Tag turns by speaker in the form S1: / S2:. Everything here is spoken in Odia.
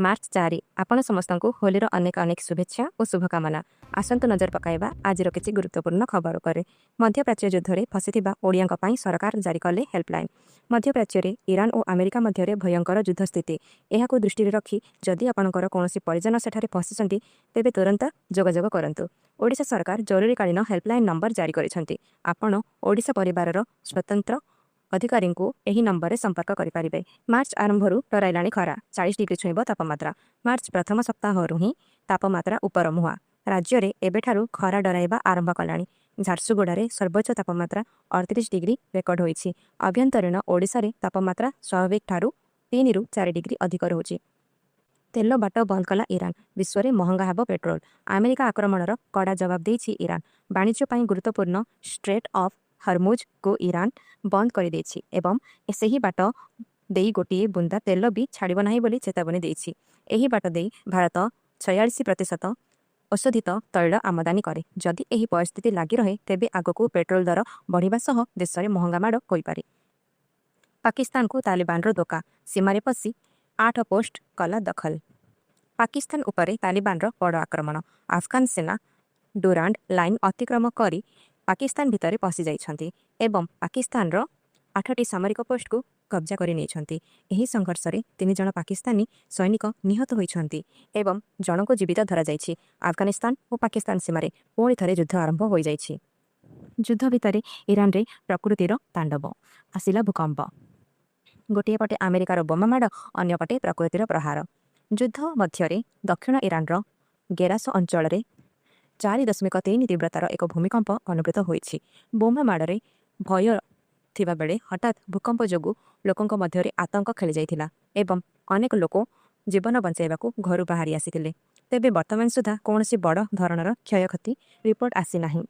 S1: मार्च 4 आपण समस्तଙ୍କୁ ହୋଲିର ଅନେକ ଅନେକ ଶୁଭେଚ୍ଛା ଓ ଶୁଭକାମନା। ଆସନ୍ତୁ ନଜର ପକାଇବା ଆଜିର କିଛି ଗୁରୁତ୍ୱପୂର୍ଣ୍ଣ ଖବର ଉପରେ। ମଧ୍ୟପ୍ରାଚ୍ୟ ଯୁଦ୍ଧରେ ଫସିଥିବା ଓଡ଼ିଆଙ୍କ ପାଇଁ ସରକାର ଜାରି କଲେ ହେଲ୍ପଲାଇନ୍। ମଧ୍ୟପ୍ରାଚ୍ୟରେ ଇରାନ ଓ ଆମେରିକା ମଧ୍ୟରେ ଭୟଙ୍କର ଯୁଦ୍ଧ ସ୍ଥିତି। ଏହାକୁ ଦୃଷ୍ଟିରେ ରଖି ଯଦି ଆପଣଙ୍କର କୌଣସି ପରିଜନ ସେଠାରେ ଫସିଛନ୍ତି ତେବେ ତୁରନ୍ତ ଯୋଗାଯୋଗ କରନ୍ତୁ। ଓଡ଼ିଶା ସରକାର ଜରୁରୀକାଳୀନ ହେଲ୍ପଲାଇନ୍ ନମ୍ବର ଜାରି କରିଛନ୍ତି। ଆପଣ ଓଡ଼ିଶା ପରିବାରର ସ୍ୱତନ୍ତ୍ର ଅଧିକାରୀଙ୍କୁ ଏହି ନମ୍ବରରେ ସମ୍ପର୍କ କରିପାରିବେ। ମାର୍ଚ୍ଚ ଆରମ୍ଭରୁ ଡରାଇଲାଣି ଖରା, 40 ଡିଗ୍ରୀ ଛୁଇଁବ ତାପମାତ୍ରା। ମାର୍ଚ୍ଚ ପ୍ରଥମ ସପ୍ତାହରୁ ହିଁ ତାପମାତ୍ରା ଉପରମୁହାଁ। ରାଜ୍ୟରେ ଏବେଠାରୁ ଖରା ଡରାଇବା ଆରମ୍ଭ କଲାଣି। ଝାରସୁଗୁଡ଼ାରେ ସର୍ବୋଚ୍ଚ ତାପମାତ୍ରା 38 ଡିଗ୍ରୀ ରେକର୍ଡ ହୋଇଛି। ଆଭ୍ୟନ୍ତରୀଣ ଓଡ଼ିଶାରେ ତାପମାତ୍ରା ସ୍ୱାଭାବିକଠାରୁ 3ରୁ 4 ଡିଗ୍ରୀ ଅଧିକ ରହୁଛି। ତେଲ ବାଟ ବନ୍ଦ କଲା ଇରାନ, ବିଶ୍ୱରେ ମହଙ୍ଗା ହେବ ପେଟ୍ରୋଲ। ଆମେରିକା ଆକ୍ରମଣର କଡ଼ା ଜବାବ ଦେଇଛି ଇରାନ। ବାଣିଜ୍ୟ ପାଇଁ ଗୁରୁତ୍ୱପୂର୍ଣ୍ଣ ଷ୍ଟ୍ରେଟ୍ ଅଫ୍ ହରମୁଜକୁ ଇରାନ ବନ୍ଦ କରିଦେଇଛି ଏବଂ ସେହି ବାଟ ଦେଇ ଗୋଟିଏ ବୁନ୍ଦା ତେଲ ବି ଛାଡ଼ିବ ନାହିଁ ବୋଲି ଚେତାବନୀ ଦେଇଛି। ଏହି ବାଟ ଦେଇ ଭାରତ 46% ଔଷଧିତ ତୈଳ ଆମଦାନୀ କରେ। ଯଦି ଏହି ପରିସ୍ଥିତି ଲାଗି ରହେ ତେବେ ଆଗକୁ ପେଟ୍ରୋଲ ଦର ବଢ଼ିବା ସହ ଦେଶରେ ମହଙ୍ଗା ମାଡ଼ ହୋଇପାରେ। ପାକିସ୍ତାନକୁ ତାଲିବାନର ଧୋକା, ସୀମାରେ ପଶି 8 ପୋଷ୍ଟ କଲା ଦଖଲ। ପାକିସ୍ତାନ ଉପରେ ତାଲିବାନର ବଡ଼ ଆକ୍ରମଣ। ଆଫଗାନ ସେନା ଡୁରାଣ୍ଡ ଲାଇନ୍ ଅତିକ୍ରମ କରି ପାକିସ୍ତାନ ଭିତରେ ପଶି ଯାଇଛନ୍ତି ଏବଂ ପାକିସ୍ତାନର 8ଟି ସାମରିକ ପୋଷ୍ଟକୁ କବ୍ଜା କରି ନେଇଛନ୍ତି। ଏହି ସଂଘର୍ଷରେ 3 ଜଣ ପାକିସ୍ତାନୀ ସୈନିକ ନିହତ ହୋଇଛନ୍ତି ଏବଂ ଜଣଙ୍କୁ ଜୀବିତ ଧରାଯାଇଛି। ଆଫଗାନିସ୍ତାନ ଓ ପାକିସ୍ତାନ ସୀମାରେ ପୁଣି ଥରେ ଯୁଦ୍ଧ ଆରମ୍ଭ ହୋଇଯାଇଛି। ଯୁଦ୍ଧ ଭିତରେ ଇରାନରେ ପ୍ରକୃତିର ତାଣ୍ଡବ। ଆସିଲା ଭୂକମ୍ପ। ଗୋଟିଏ ପଟେ ଆମେରିକାର ବୋମା ମାଡ଼, ଅନ୍ୟପଟେ ପ୍ରକୃତିର ପ୍ରହାର। ଯୁଦ୍ଧ ମଧ୍ୟରେ ଦକ୍ଷିଣ ଇରାନର ଗେରାସ ଅଞ୍ଚଳରେ 4.3 ତୀବ୍ରତାର ଏକ ଭୂମିକମ୍ପ ଅନୁଭୂତ ହୋଇଛି। ବୋମା ମାଡ଼ରେ ଭୟ ଥିବାବେଳେ ହଠାତ୍ ଭୂକମ୍ପ ଯୋଗୁଁ ଲୋକଙ୍କ ମଧ୍ୟରେ ଆତଙ୍କ ଖେଳିଯାଇଥିଲା ଏବଂ ଅନେକ ଲୋକ ଜୀବନ ବଞ୍ଚାଇବାକୁ ଘରୁ ବାହାରି ଆସିଥିଲେ। ତେବେ ବର୍ତ୍ତମାନ ସୁଦ୍ଧା କୌଣସି ବଡ଼ ଧରଣର କ୍ଷୟକ୍ଷତି ରିପୋର୍ଟ ଆସିନାହିଁ।